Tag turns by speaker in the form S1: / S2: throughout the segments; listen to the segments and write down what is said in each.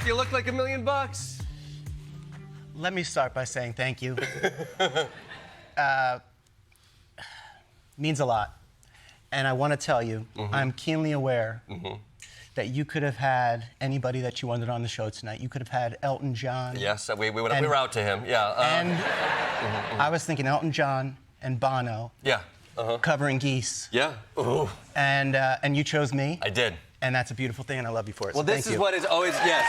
S1: You look like $1 million.
S2: Let me start by saying thank you. Means a lot. And I want to tell you, I'm keenly aware that you could have had anybody that you wanted on the show tonight. You could have had Elton John.
S1: Yes, we were out to him, yeah.
S2: And I was thinking Elton John and Bono.
S1: Yeah.
S2: Covering Geese.
S1: Yeah. Ooh.
S2: And you chose me.
S1: I did.
S2: And that's a beautiful thing, and I love you for it.
S1: Well,
S2: so
S1: this is what is always, yes.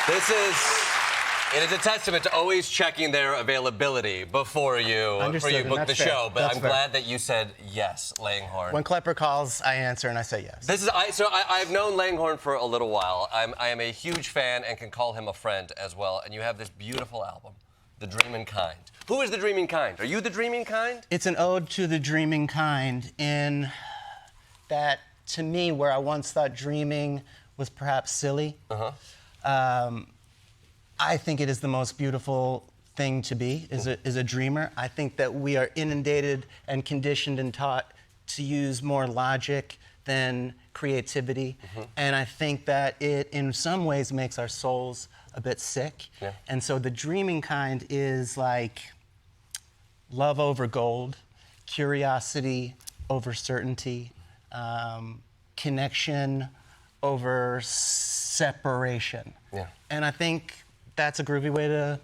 S1: It is a testament to always checking their availability before you book the show. But I'm glad that you said yes, Langhorne.
S2: When Klepper calls, I answer and I say yes.
S1: I've known Langhorne for a little while. I am a huge fan and can call him a friend as well. And you have this beautiful album, The Dreamin Kind. Who is the Dreamin Kind? Are you the Dreamin Kind?
S2: It's an ode to the dreaming kind in that, to me, where I once thought dreaming was perhaps silly. I think it is the most beautiful thing to be, is a dreamer. I think that we are inundated and conditioned and taught to use more logic than creativity. And I think that it, in some ways, makes our souls a bit sick.
S1: Yeah.
S2: And so the dreaming kind is like love over gold, curiosity over certainty, connection over separation.
S1: Yeah.
S2: And I think that's a groovy way to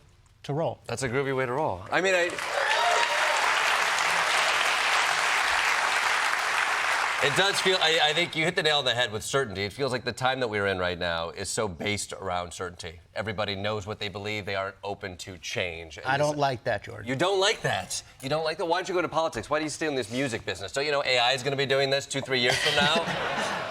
S2: roll.
S1: That's a groovy way to roll. I mean, it does feel, I think you hit the nail on the head with certainty. It feels like the time that we're in right now is so based around certainty. Everybody knows what they believe. They aren't open to change. And
S2: I don't like that, Jordan.
S1: You don't like that? You don't like that? Why don't you go to politics? Why do you stay in this music business? Don't you know AI is going to be doing this 2-3 years from now?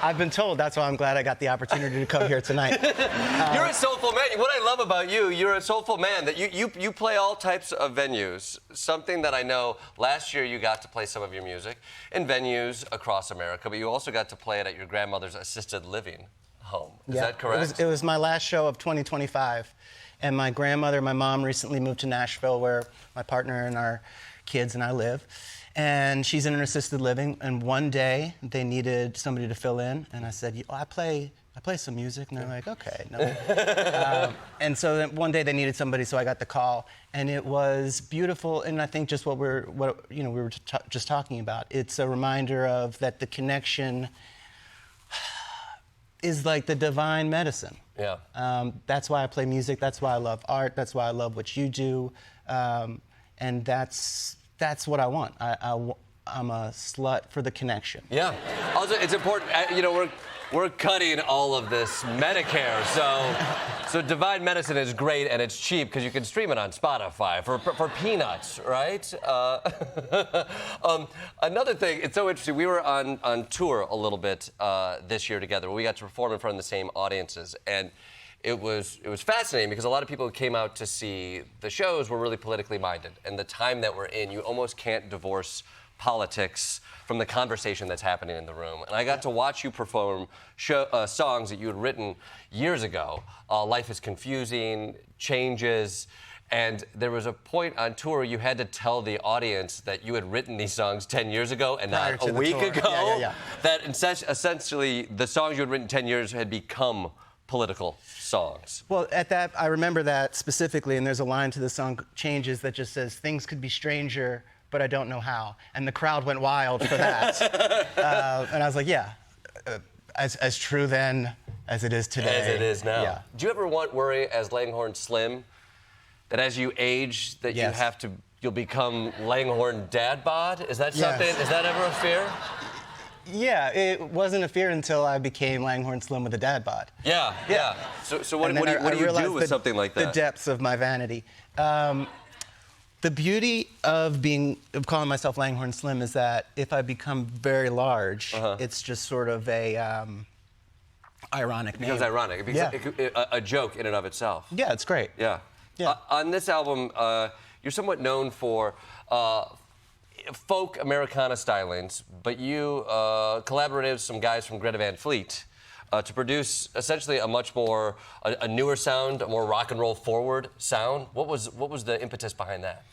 S2: I've been told. That's why I'm glad I got the opportunity to come here tonight.
S1: You're a soulful man. What I love about you, you're a soulful man. That you play all types of venues. Something that I know, last year you got to play some of your music in venues across America, but you also got to play it at your grandmother's assisted living home. Is that correct?
S2: It was my last show of 2025. And my grandmother, my mom, recently moved to Nashville, where my partner and our kids and I live. And she's in an assisted living. And one day they needed somebody to fill in, and I said, I play some music. And they're like, okay. No. And so then one day they needed somebody, so I got the call, and it was beautiful. And I think just what we were just talking about. It's a reminder of that the connection is like the divine medicine.
S1: Yeah.
S2: That's why I play music. That's why I love art. That's why I love what you do. And that's what I want. I'm a slut for the connection.
S1: Yeah. Also, it's important. We're cutting all of this Medicare, so divine medicine is great and it's cheap because you can stream it on Spotify for peanuts, right? Another thing, it's so interesting. We were on tour a little bit this year together. We got to perform in front of the same audiences, and it was fascinating because a lot of people who came out to see the shows were really politically minded, and the time that we're in, you almost can't divorce politics from the conversation that's happening in the room. And I got to watch you perform songs that you had written years ago. Life is Confusing, Changes, and there was a point on tour you had to tell the audience that you had written these songs 10 years ago and not a week ago.
S2: Yeah.
S1: That essentially the songs you had written 10 years had become political songs.
S2: Well, at that, I remember that specifically, and there's a line to the song Changes that just says, things could be stranger, but I don't know how. And the crowd went wild for that. And I was like, yeah, as true then as it is today.
S1: As it is now.
S2: Yeah.
S1: Do you ever worry as Langhorne Slim that as you age that you'll become Langhorne Dad Bod? Is that something, is that ever a fear?
S2: Yeah, it wasn't a fear until I became Langhorne Slim with a dad bod.
S1: Yeah. So what do you do with something like that?
S2: The depths of my vanity. The beauty of calling myself Langhorne Slim is that if I become very large, it's just sort of a ironic name.
S1: It becomes ironic. It becomes a joke in and of itself.
S2: Yeah, it's great.
S1: Yeah. On this album, you're somewhat known for folk Americana stylings, but you collaborated with some guys from Greta Van Fleet to produce essentially a much more a newer sound, a more rock and roll forward sound. What was the impetus behind that?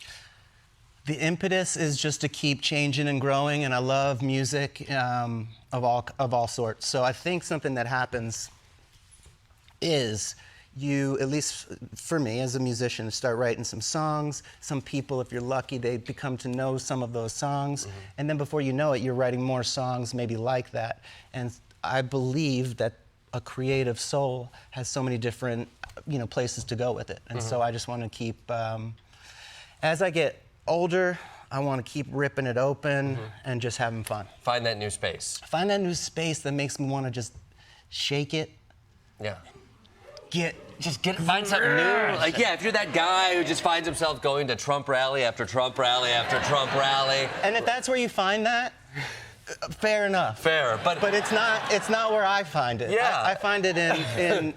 S2: the impetus is just to keep changing and growing, and I love music of all sorts. So I think something that happens is you, at least for me as a musician, start writing some songs. Some people, if you're lucky, they become to know some of those songs. And then before you know it, you're writing more songs maybe like that. And I believe that a creative soul has so many different, places to go with it. And so I just want to keep, as I get older, I want to keep ripping it open and just having fun.
S1: Find that new space.
S2: Find that new space that makes me want to just shake it.
S1: Yeah.
S2: Find
S1: something new. Like, if you're that guy who just finds himself going to Trump rally after Trump rally after Trump rally.
S2: And if that's where you find that, fair enough.
S1: Fair, but
S2: it's not where I find it.
S1: Yeah.
S2: I find it in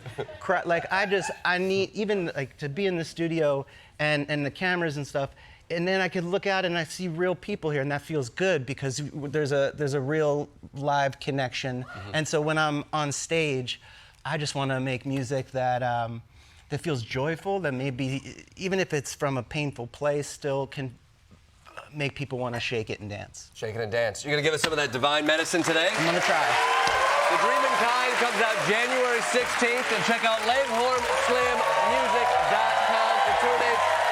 S2: like I need even like to be in the studio and the cameras and stuff. And then I could look out and I see real people here, and that feels good because there's a real live connection. And so when I'm on stage, I just want to make music that that feels joyful, that maybe, even if it's from a painful place, still can make people want to shake it and dance.
S1: Shake it and dance. You're going to give us some of that divine medicine today?
S2: I'm going to try.
S1: The Dreamin Kind comes out January 16th, and check out LanghorneSlimMusic.com for tour dates.